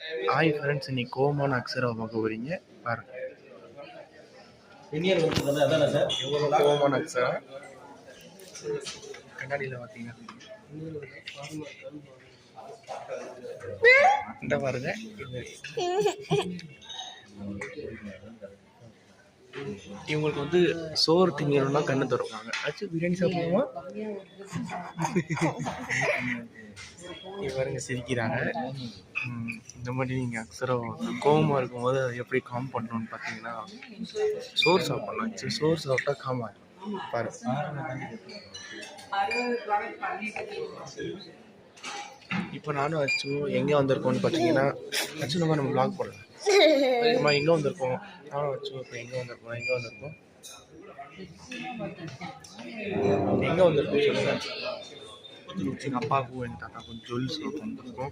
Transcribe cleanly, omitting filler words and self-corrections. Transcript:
Hi friends, இன்னைக்கு கோவமான அக்ஷராவை பார்க்க போறீங்க பாருங்க. இவ்வளோ கோவமான அக்ஷரா கண்ணாடியில் பார்த்தீங்கன்னா இந்த பாருங்க. இவங்களுக்கு வந்து சோறு திங்கணும்னா கண்ணு திறப்பாங்க. ஆச்சு பிரியாணி சாப்பிடுவோமா? இவருங்க சிரிக்கிறாங்க. இந்த மாதிரி நீங்கள் அக்ஷரா கோவமாக இருக்கும்போது அதை எப்படி காம் பண்ணணும்னு பார்த்தீங்கன்னா, சோறு சாப்பிட்ணும். சரி, சோறு சாப்பிட்டா காம் ஆகிடும் பாரு. இப்போ நானும் அச்சு எங்கே வந்திருக்கோம்னு பார்த்தீங்கன்னா, அச்சு நம்ம ப்ளாக் போடலாம். நம்ம எங்கே வந்திருக்கோம்? நானும் அச்சு இப்போ எங்கே வந்திருக்கோம் சொல்லுங்கள். எங்கள் அப்பாவுக்கும் எங்கள் தாத்தாவுக்கும் ஜுவல்ஸ் வந்திருக்கோம்.